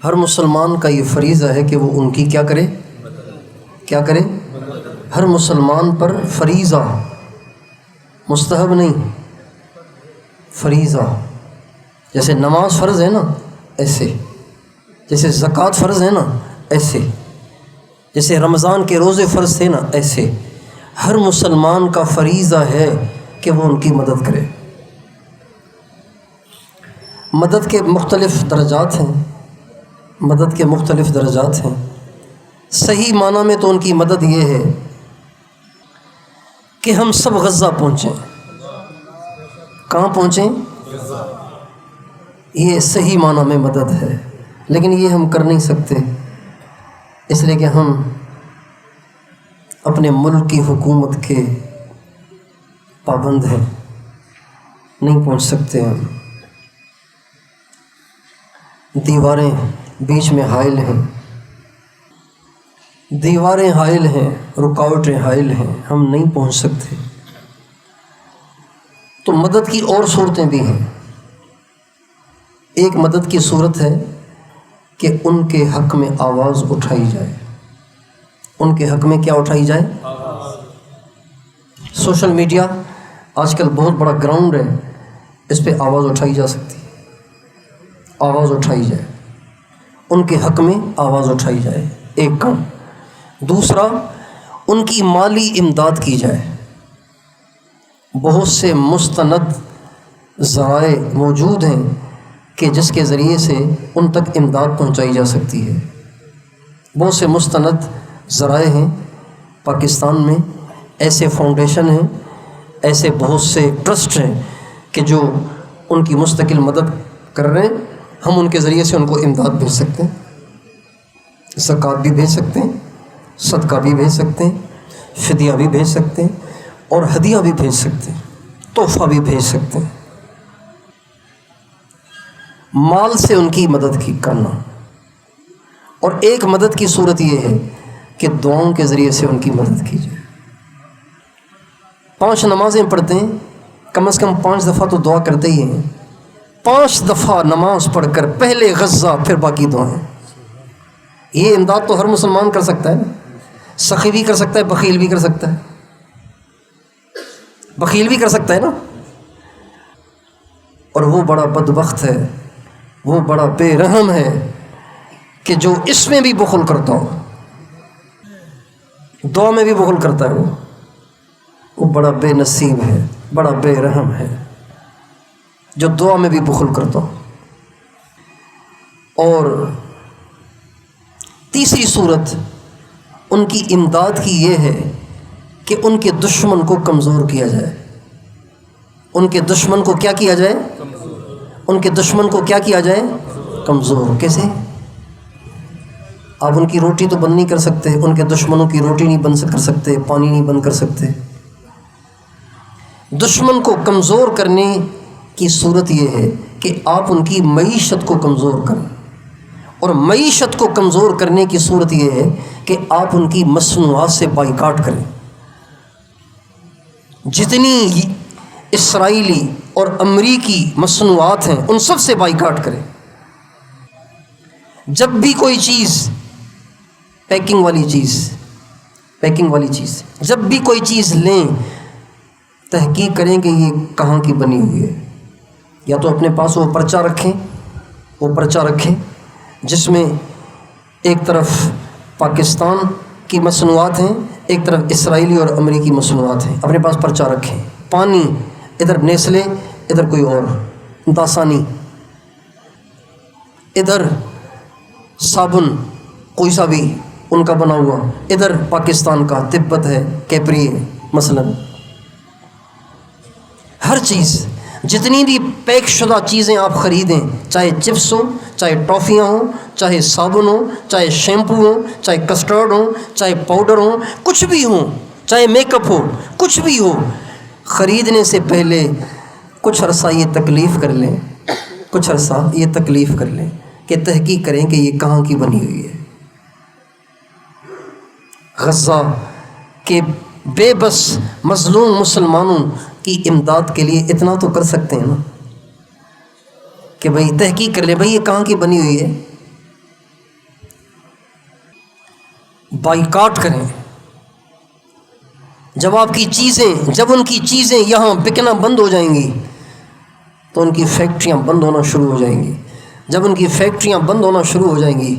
ہر مسلمان کا یہ فریضہ ہے کہ وہ ان کی کیا کرے؟ ہر مسلمان پر فریضہ، مستحب نہیں، فریضہ۔ جیسے نماز فرض ہے نا، ایسے جیسے زکوٰۃ فرض ہے نا، ایسے جیسے رمضان کے روزے فرض تھے نا، ایسے ہر مسلمان کا فریضہ ہے کہ وہ ان کی مدد کرے۔ مدد کے مختلف درجات ہیں، صحیح معنی میں تو ان کی مدد یہ ہے کہ ہم سب غزہ پہنچیں۔ کہاں پہنچیں؟ یہ صحیح معنی میں مدد ہے، لیکن یہ ہم کر نہیں سکتے، اس لیے کہ ہم اپنے ملک کی حکومت کے پابند ہیں، نہیں پہنچ سکتے ہم۔ دیواریں بیچ میں حائل ہیں، رکاوٹیں حائل ہیں، ہم نہیں پہنچ سکتے۔ تو مدد کی اور صورتیں بھی ہیں۔ ایک مدد کی صورت ہے کہ ان کے حق میں آواز اٹھائی جائے۔ ان کے حق میں کیا اٹھائی جائے؟ سوشل میڈیا آج کل بہت بڑا گراؤنڈ ہے، اس پہ آواز اٹھائی جا سکتی ہے، آواز اٹھائی جائے، ان کے حق میں آواز اٹھائی جائے، ایک کام۔ دوسرا، ان کی مالی امداد کی جائے۔ بہت سے مستند ذرائع موجود ہیں کہ جس کے ذریعے سے ان تک امداد پہنچائی جا سکتی ہے۔ بہت سے مستند ذرائع ہیں پاکستان میں، ایسے فاؤنڈیشن ہیں، ایسے بہت سے ٹرسٹ ہیں کہ جو ان کی مستقل مدد کر رہے ہیں۔ ہم ان کے ذریعے سے ان کو امداد بھیج سکتے ہیں، زکوٰۃ بھی بھیج سکتے ہیں، صدقہ بھی بھیج سکتے ہیں، فدیہ بھی بھیج سکتے ہیں، اور ہدیہ بھی بھیج سکتے ہیں، تحفہ بھی بھیج سکتے ہیں۔ مال سے ان کی مدد کرنا۔ اور ایک مدد کی صورت یہ ہے کہ دعاؤں کے ذریعے سے ان کی مدد کی جائے۔ 5 نمازیں پڑھتے ہیں، کم از کم 5 دفعہ تو دعا کرتے ہی ہیں۔ 5 دفعہ نماز پڑھ کر پہلے غزہ پھر باقی دعائیں۔ یہ امداد تو ہر مسلمان کر سکتا ہے نا، سخی بھی کر سکتا ہے، بخیل بھی کر سکتا ہے، نا۔ اور وہ بڑا بدبخت ہے، وہ بڑا بے رحم ہے کہ جو اس میں بھی بخل کرتا ہو، دعا میں بھی بخل کرتا ہے، وہ بڑا بے نصیب ہے، بڑا بے رحم ہے جو دعا میں بھی بخل کرتا ہو۔ اور تیسری صورت ان کی امداد کی یہ ہے کہ ان کے دشمن کو کمزور کیا جائے۔ ان کے دشمن کو کیا کیا جائے؟ ان کے دشمن کو کیا کیا جائے؟ کمزور۔ کیسے؟ آپ ان کی روٹی تو بند نہیں کر سکتے، ان کے دشمنوں کی روٹی نہیں بند کر سکتے، پانی نہیں بند کر سکتے۔ دشمن کو کمزور کرنے کی صورت یہ ہے کہ آپ ان کی معیشت کو کمزور کریں، اور معیشت کو کمزور کرنے کی صورت یہ ہے کہ آپ ان کی مصنوعات سے بائیکاٹ کریں۔ جتنی اسرائیلی اور امریکی مصنوعات ہیں ان سب سے بائیکاٹ کریں۔ جب بھی کوئی چیز پیکنگ والی چیز جب بھی کوئی چیز لیں، تحقیق کریں کہ یہ کہاں کی بنی ہوئی ہے۔ یا تو اپنے پاس وہ پرچہ رکھیں جس میں ایک طرف پاکستان کی مصنوعات ہیں، ایک طرف اسرائیلی اور امریکی مصنوعات ہیں، اپنے پاس پرچہ رکھیں۔ پانی ادھر نیسلے، ادھر کوئی اور داسانی، ادھر صابن کوئی سا بھی ان کا بنا ہوا، ادھر پاکستان کا تبت ہے، کیپری ہے مثلا۔ ہر چیز، جتنی بھی پیک شدہ چیزیں آپ خریدیں، چاہے چپس ہوں، چاہے ٹافیاں ہوں، چاہے صابن ہوں، چاہے شیمپو ہوں، چاہے کسٹرڈ ہوں، چاہے پاؤڈر ہوں، کچھ بھی ہوں، چاہے میک اپ ہو، کچھ بھی ہو، خریدنے سے پہلے کچھ عرصہ یہ تکلیف کر لیں کہ تحقیق کریں کہ یہ کہاں کی بنی ہوئی ہے۔ غزہ کے بے بس مظلوم مسلمانوں کی امداد کے لیے اتنا تو کر سکتے ہیں نا کہ بھئی تحقیق کر لیں، بھئی یہ کہاں کی بنی ہوئی ہے، بائیکاٹ کریں. جب ان کی چیزیں یہاں بکنا بند ہو جائیں گی تو ان کی فیکٹریاں بند ہونا شروع ہو جائیں گی. جب ان کی فیکٹریاں بند ہونا شروع ہو جائیں گی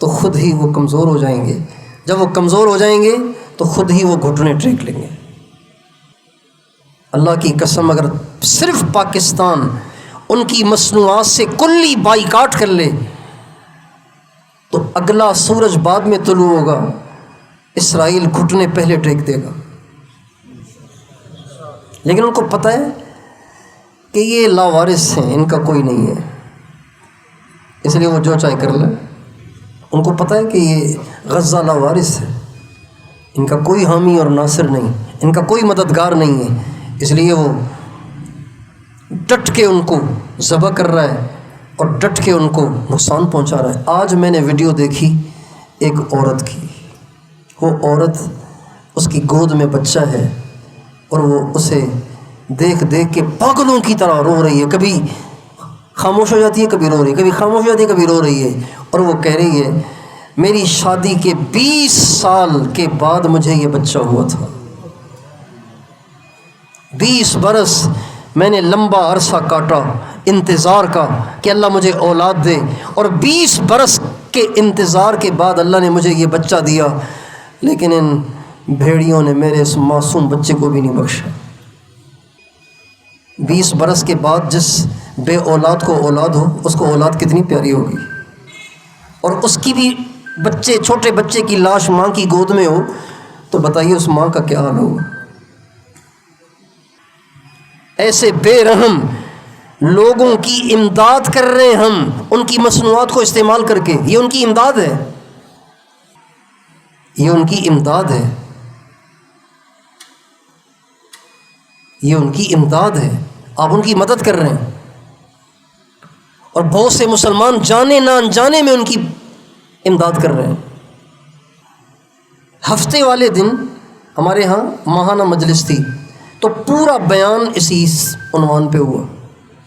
تو خود ہی وہ کمزور ہو جائیں گے. جب وہ کمزور ہو جائیں گے تو خود ہی وہ گھٹنے ٹیک لیں گے. اللہ کی قسم اگر صرف پاکستان ان کی مصنوعات سے کلی بائیکاٹ کر لے تو اگلا سورج بعد میں طلوع ہوگا، اسرائیل گھٹنے پہلے ٹیک دے گا. لیکن ان کو پتہ ہے کہ یہ لاوارث ہیں، ان کا کوئی نہیں ہے، اس لیے وہ جو چاہے کر لیں. ان کو پتہ ہے کہ یہ غزہ لاوارث ہے، ان کا کوئی حامی اور ناصر نہیں، ان کا کوئی مددگار نہیں ہے، اس لیے وہ ڈٹ کے ان کو ذبح کر رہا ہے اور ڈٹ کے ان کو نقصان پہنچا رہا ہے. آج میں نے ویڈیو دیکھی ایک عورت کی، وہ عورت اس کی گود میں بچہ ہے اور وہ اسے دیکھ کے پاگلوں کی طرح رو رہی ہے. کبھی خاموش ہو جاتی ہے، کبھی رو رہی ہے، کبھی خاموش ہو جاتی ہے، کبھی رو رہی ہے. اور وہ کہہ رہی ہے میری شادی کے 20 سال کے بعد مجھے یہ بچہ ہوا تھا. 20 برس میں نے لمبا عرصہ کاٹا انتظار کا کہ اللہ مجھے اولاد دے، اور 20 برس کے انتظار کے بعد اللہ نے مجھے یہ بچہ دیا، لیکن ان بھیڑیوں نے میرے اس معصوم بچے کو بھی نہیں بخشا. 20 برس کے بعد جس بے اولاد کو اولاد ہو، اس کو اولاد کتنی پیاری ہوگی، اور اس کی بھی چھوٹے بچے کی لاش ماں کی گود میں ہو تو بتائیے اس ماں کا کیا حال ہوگا. ایسے بے رحم لوگوں کی امداد کر رہے ہیں ہم، ان کی مصنوعات کو استعمال کر کے. یہ ان کی امداد ہے، یہ ان کی امداد ہے، یہ ان کی امداد ہے. آپ ان کی مدد کر رہے ہیں، اور بہت سے مسلمان جانے نہ انجانے میں ان کی امداد کر رہے ہیں. ہفتے والے دن ہمارے ہاں ماہانہ مجلس تھی تو پورا بیان اسی عنوان پہ ہوا.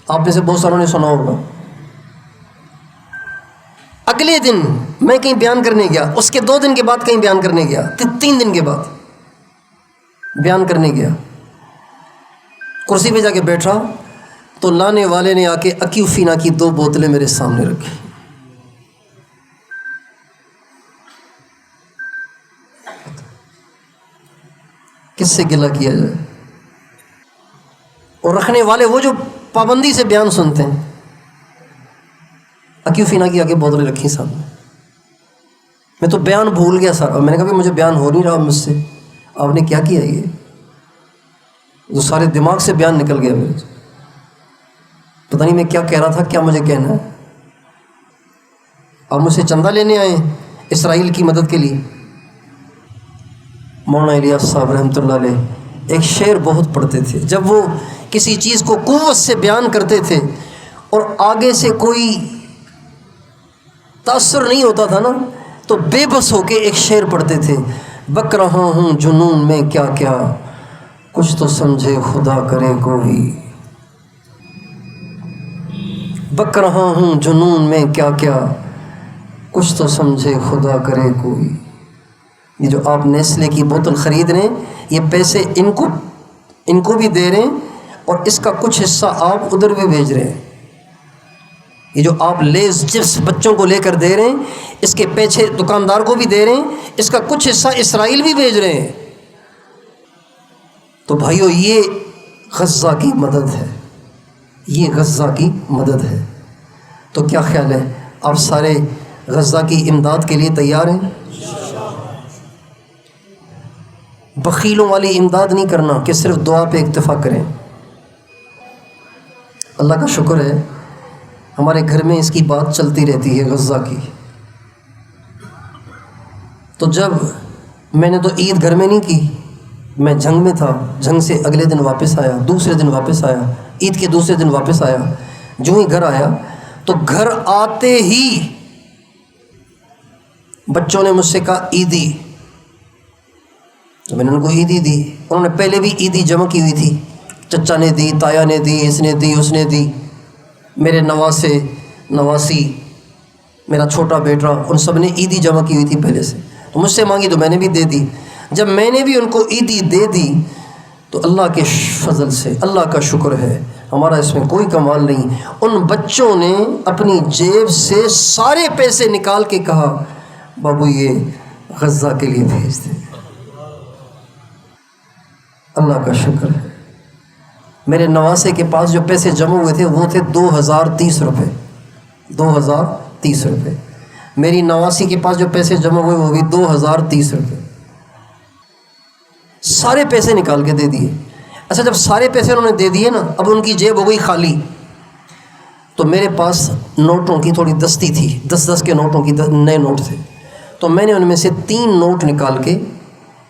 آپ میں سے بہت ساروں نے سنا ہوگا. اگلے دن میں کہیں بیان کرنے گیا، اس کے 2 دن کے بعد کہیں بیان کرنے گیا، 3 دن کے بعد بیان کرنے گیا. کرسی پہ جا کے بیٹھا تو لانے والے نے آ کے اکیوفینا کی 2 بوتلیں میرے سامنے رکھی. کس سے گلہ کیا جائے؟ اور رکھنے والے وہ جو پابندی سے بیان سنتے ہیں، اکیوفینا کی آگے بوتلیں رکھی سامنے. میں تو بیان بھول گیا سارا. میں نے کہا مجھے بیان ہو نہیں رہا مجھ سے، آپ نے کیا کیا؟ یہ جو سارے دماغ سے بیان نکل گیا میرے، پتہ نہیں میں کیا کہہ رہا تھا، کیا مجھے کہنا ہے. آپ مجھ سے چندہ لینے آئے اسرائیل کی مدد کے لیے. مولانا الیاس صاحب رحمۃ اللہ علیہ ایک شعر بہت پڑھتے تھے. جب وہ کسی چیز کو قوت سے بیان کرتے تھے اور آگے سے کوئی تاثر نہیں ہوتا تھا نا، تو بے بس ہو کے ایک شعر پڑھتے تھے. بک رہا ہوں جنون میں کیا کیا، کچھ تو سمجھے خدا کرے کوئی. بک رہا ہوں جنون میں کیا کیا، کچھ تو سمجھے خدا کرے کوئی. یہ جو آپ نیسلے کی بوتل خرید رہے ہیں، یہ پیسے ان کو بھی دے رہے ہیں، اور اس کا کچھ حصہ آپ ادھر بھی بھیج رہے ہیں. یہ جو آپ لیز چپس بچوں کو لے کر دے رہے ہیں، اس کے پیچھے دکاندار کو بھی دے رہے ہیں، اس کا کچھ حصہ اسرائیل بھی بھیج رہے ہیں. تو بھائیو، یہ غزہ کی مدد ہے، یہ غزہ کی مدد ہے. تو کیا خیال ہے، آپ سارے غزہ کی امداد کے لیے تیار ہیں؟ بخیلوں والی امداد نہیں کرنا کہ صرف دعا پہ اکتفا کریں. اللہ کا شکر ہے ہمارے گھر میں اس کی بات چلتی رہتی ہے غزہ کی. تو جب میں نے تو عید گھر میں نہیں کی، میں جنگ میں تھا، جنگ سے اگلے دن واپس آیا، دوسرے دن واپس آیا، عید کے دوسرے دن واپس آیا. جو ہی گھر آیا تو گھر آتے ہی بچوں نے مجھ سے کہا عیدی. تو میں نے ان کو عیدی دی. انہوں نے پہلے بھی عیدی جمع کی ہوئی تھی، چچا نے دی، تایا نے دی، اس نے دی، اس نے دی. میرے نواسے، نواسی، میرا چھوٹا بیٹا، ان سب نے عیدی جمع کی ہوئی تھی پہلے سے. مجھ سے مانگی تو میں نے بھی دے دی. جب میں نے بھی ان کو عیدی دے دی تو اللہ کے فضل سے, اللہ کا شکر ہے, ہمارا اس میں کوئی کمال نہیں, ان بچوں نے اپنی جیب سے سارے پیسے نکال کے کہا بابو یہ غزہ کے لیے بھیج دیں. اللہ کا شکر ہے. میرے نواسے کے پاس جو پیسے جمع ہوئے تھے وہ تھے 2030 روپے. 2030 روپے. میری نواسی کے پاس جو پیسے جمع ہوئے وہ بھی 2030 روپے. سارے پیسے نکال کے دے دیے. اچھا جب سارے پیسے انہوں نے دے دیے نا, اب ان کی جیب ہو گئی خالی. تو میرے پاس نوٹوں کی تھوڑی دستی تھی, 10 کے نوٹوں کی نئے نوٹ تھے. تو میں نے ان میں سے 3 نوٹ نکال کے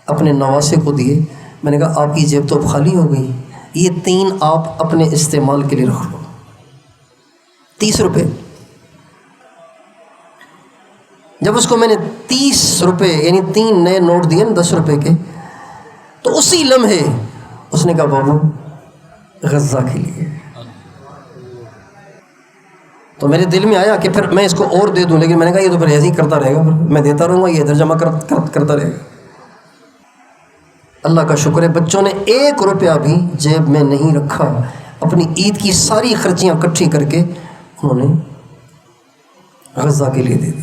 اپنے نواسے کو دیے. میں نے کہا آپ کی جیب تو اب خالی ہو گئی, یہ 3 آپ اپنے استعمال کے لیے رکھ لو. 30 روپے. جب اس کو میں نے 30 روپے یعنی 3 نئے نوٹ دیے نا 10 روپے کے, تو اسی لمحے اس نے کہا بابو غزہ کے لیے. تو میرے دل میں آیا کہ پھر میں اس کو اور دے دوں, لیکن میں نے کہا یہ تو پھر ایسے ہی کرتا رہے گا, میں دیتا رہوں گا, یہ ادھر جمع کرتا رہے گا. اللہ کا شکر ہے بچوں نے 1 روپیہ بھی جیب میں نہیں رکھا. اپنی عید کی ساری خرچیاں اکٹھی کر کے انہوں نے غزہ کے لیے دے دی.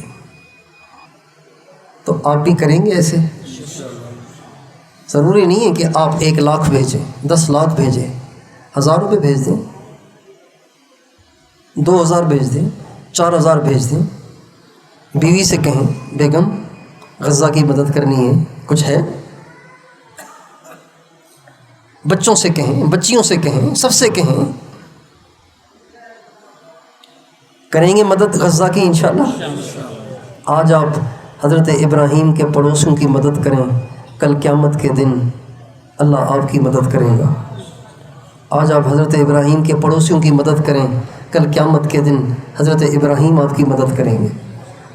تو آپ بھی کریں گے ایسے؟ ضروری نہیں ہے کہ آپ 1 لاکھ بھیجیں, 10 لاکھ بھیجیں, 1000 روپے بھیج دیں, 2000 بھیج دیں, 4000 بھیج دیں. بیوی سے کہیں بیگم غزہ کی مدد کرنی ہے, کچھ ہے. بچوں سے کہیں, بچیوں سے کہیں, سب سے کہیں, کریں گے مدد غزہ کی انشاءاللہ. آج آپ حضرت ابراہیم کے پڑوسیوں کی مدد کریں, کل قیامت کے دن اللہ آپ کی مدد کرے گا. آج آپ حضرت ابراہیم کے پڑوسیوں کی مدد کریں, کل قیامت کے دن حضرت ابراہیم آپ کی مدد کریں گے.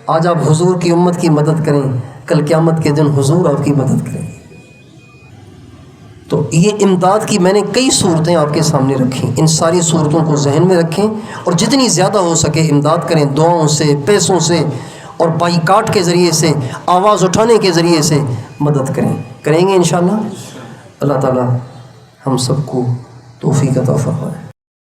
آج آپ حضور کی امت کی مدد کریں, کل قیامت کے دن حضور آپ کی مدد کریں گے. تو یہ امداد کی میں نے کئی صورتیں آپ کے سامنے رکھیں. ان ساری صورتوں کو ذہن میں رکھیں اور جتنی زیادہ ہو سکے امداد کریں. دعاؤں سے, پیسوں سے اور بائیکاٹ کے ذریعے سے, آواز اٹھانے کے ذریعے سے مدد کریں گے انشاءاللہ. اللہ تعالی ہم سب کو توفیق عطا فرمائے.